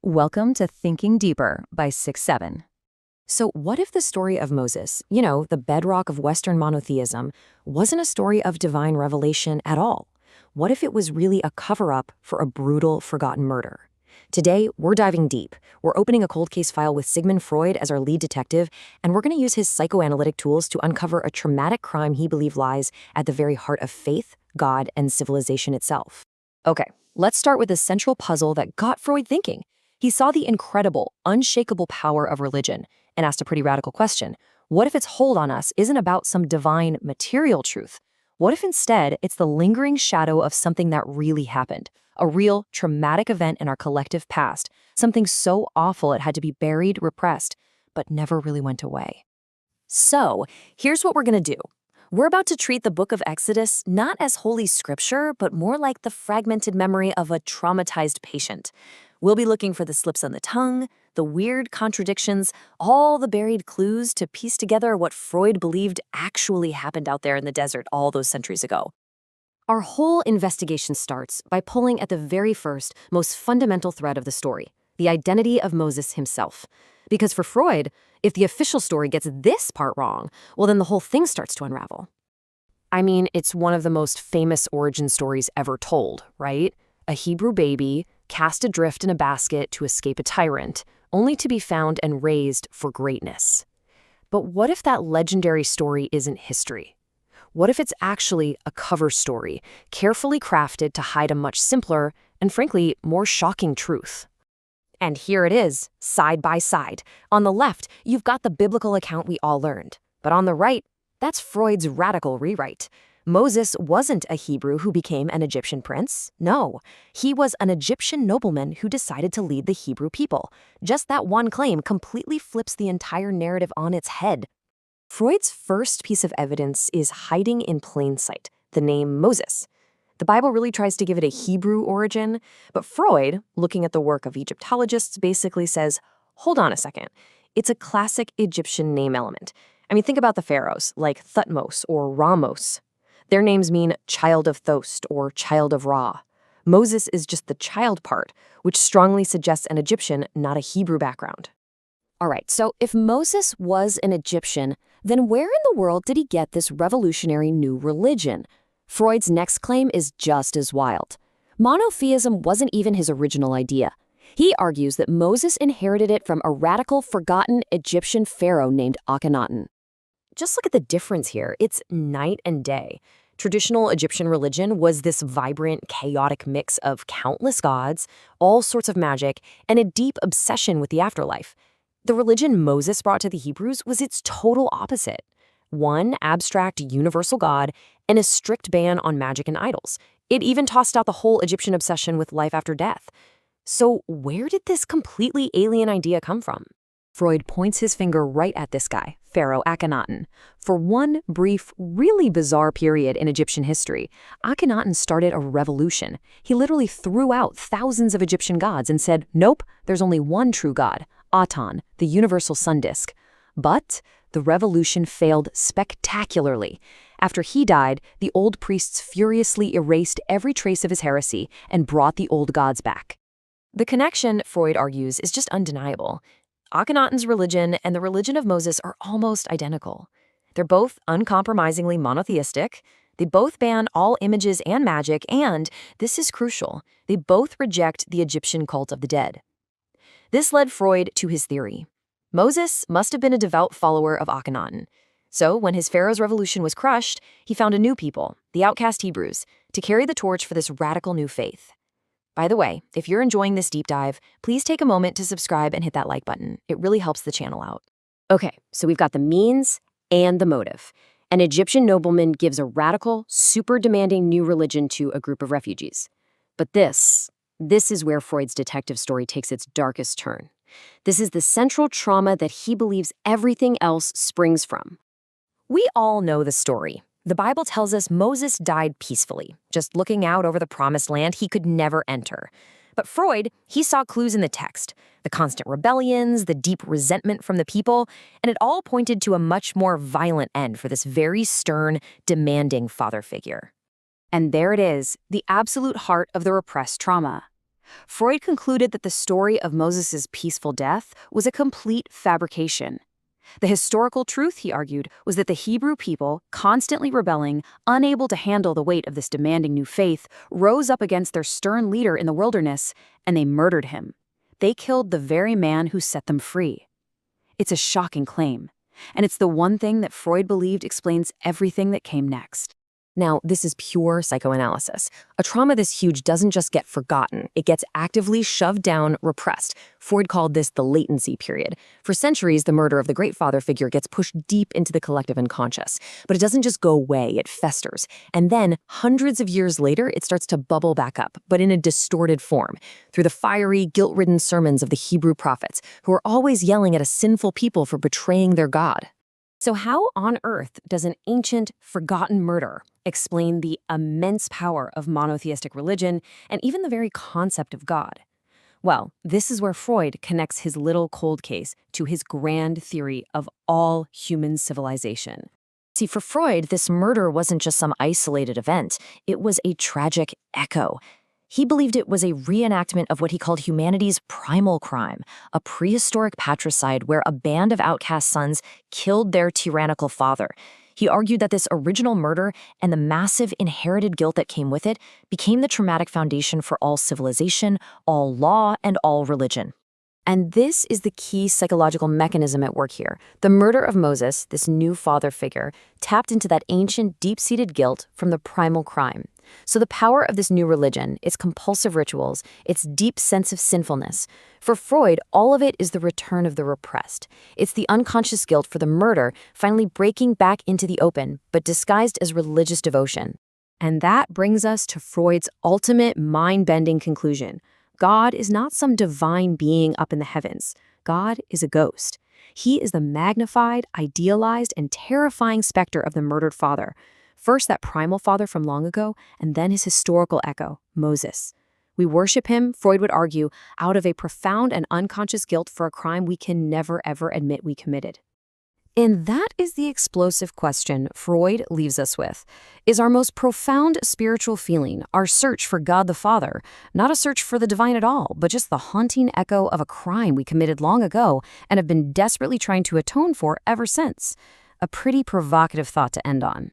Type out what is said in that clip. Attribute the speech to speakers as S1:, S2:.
S1: Welcome to Thinking Deeper by 6-7. So what if the story of Moses, the bedrock of Western monotheism, wasn't a story of divine revelation at all? What if it was really a cover-up for a brutal, forgotten murder? Today, we're diving deep. We're opening a cold case file with Sigmund Freud as our lead detective, and we're going to use his psychoanalytic tools to uncover a traumatic crime he believed lies at the very heart of faith, God, and civilization itself. Okay, let's start with the central puzzle that got Freud thinking. He saw the incredible, unshakable power of religion and asked a pretty radical question. What if its hold on us isn't about some divine material truth? What if instead it's the lingering shadow of something that really happened? A real, traumatic event in our collective past, something so awful it had to be buried, repressed, but never really went away. So, here's what we're going to do. We're about to treat the book of Exodus not as holy scripture, but more like the fragmented memory of a traumatized patient. We'll be looking for the slips on the tongue, the weird contradictions, all the buried clues to piece together what Freud believed actually happened out there in the desert all those centuries ago. Our whole investigation starts by pulling at the very first, most fundamental thread of the story, the identity of Moses himself. Because for Freud, if the official story gets this part wrong, well, then the whole thing starts to unravel. I mean, it's one of the most famous origin stories ever told, right? A Hebrew baby cast adrift in a basket to escape a tyrant, only to be found and raised for greatness. But what if that legendary story isn't history? What if it's actually a cover story, carefully crafted to hide a much simpler and, frankly, more shocking truth? And here it is, side by side. On the left, you've got the biblical account we all learned. But on the right, that's Freud's radical rewrite. Moses wasn't a Hebrew who became an Egyptian prince. No, he was an Egyptian nobleman who decided to lead the Hebrew people. Just that one claim completely flips the entire narrative on its head. Freud's first piece of evidence is hiding in plain sight, the name Moses. The Bible really tries to give it a Hebrew origin, but Freud, looking at the work of Egyptologists, basically says, hold on a second, it's a classic Egyptian name element. I mean, think about the pharaohs, like Thutmose or Ramos. Their names mean child of Thost or child of Ra. Moses is just the child part, which strongly suggests an Egyptian, not a Hebrew background. All right, so if Moses was an Egyptian, then where in the world did he get this revolutionary new religion? Freud's next claim is just as wild. Monotheism wasn't even his original idea. He argues that Moses inherited it from a radical, forgotten Egyptian pharaoh named Akhenaten. Just look at the difference here. It's night and day. Traditional Egyptian religion was this vibrant, chaotic mix of countless gods, all sorts of magic, and a deep obsession with the afterlife. The religion Moses brought to the Hebrews was its total opposite. One abstract, universal God, and a strict ban on magic and idols. It even tossed out the whole Egyptian obsession with life after death. So where did this completely alien idea come from? Freud points his finger right at this guy, Pharaoh Akhenaten. For one brief, really bizarre period in Egyptian history, Akhenaten started a revolution. He literally threw out thousands of Egyptian gods and said, nope, there's only one true God, Aten, the universal sun disk. But the revolution failed spectacularly. After he died, the old priests furiously erased every trace of his heresy and brought the old gods back. The connection, Freud argues, is just undeniable. Akhenaten's religion and the religion of Moses are almost identical. They're both uncompromisingly monotheistic. They both ban all images and magic, and, this is crucial, they both reject the Egyptian cult of the dead. This led Freud to his theory. Moses must have been a devout follower of Akhenaten. So when his pharaoh's revolution was crushed, he found a new people, the outcast Hebrews, to carry the torch for this radical new faith. By the way, if you're enjoying this deep dive, please take a moment to subscribe and hit that like button. It really helps the channel out. Okay, so we've got the means and the motive. An Egyptian nobleman gives a radical, super demanding new religion to a group of refugees. But this is where Freud's detective story takes its darkest turn. This is the central trauma that he believes everything else springs from. We all know the story. The Bible tells us Moses died peacefully, just looking out over the promised land he could never enter. But Freud, he saw clues in the text, the constant rebellions, the deep resentment from the people, and it all pointed to a much more violent end for this very stern, demanding father figure. And there it is, the absolute heart of the repressed trauma. Freud concluded that the story of Moses' peaceful death was a complete fabrication. The historical truth, he argued, was that the Hebrew people, constantly rebelling, unable to handle the weight of this demanding new faith, rose up against their stern leader in the wilderness, and they murdered him. They killed the very man who set them free. It's a shocking claim, and it's the one thing that Freud believed explains everything that came next. Now, this is pure psychoanalysis. A trauma this huge doesn't just get forgotten. It gets actively shoved down, repressed. Freud called this the latency period. For centuries, the murder of the great father figure gets pushed deep into the collective unconscious. But it doesn't just go away, it festers. And then, hundreds of years later, it starts to bubble back up, but in a distorted form, through the fiery, guilt-ridden sermons of the Hebrew prophets, who are always yelling at a sinful people for betraying their God. So how on earth does an ancient, forgotten murder explain the immense power of monotheistic religion and even the very concept of God? Well, this is where Freud connects his little cold case to his grand theory of all human civilization. See, for Freud, this murder wasn't just some isolated event. It was a tragic echo. He believed it was a reenactment of what he called humanity's primal crime, a prehistoric patricide where a band of outcast sons killed their tyrannical father. He argued that this original murder and the massive inherited guilt that came with it became the traumatic foundation for all civilization, all law, and all religion. And this is the key psychological mechanism at work here. The murder of Moses, this new father figure, tapped into that ancient, deep-seated guilt from the primal crime. So the power of this new religion, its compulsive rituals, its deep sense of sinfulness, for Freud, all of it is the return of the repressed. It's the unconscious guilt for the murder finally breaking back into the open, but disguised as religious devotion. And that brings us to Freud's ultimate mind-bending conclusion. God is not some divine being up in the heavens. God is a ghost. He is the magnified, idealized, and terrifying specter of the murdered father. First, that primal father from long ago, and then his historical echo, Moses. We worship him, Freud would argue, out of a profound and unconscious guilt for a crime we can never, ever admit we committed. And that is the explosive question Freud leaves us with. Is our most profound spiritual feeling our search for God the Father, not a search for the divine at all, but just the haunting echo of a crime we committed long ago and have been desperately trying to atone for ever since? A pretty provocative thought to end on.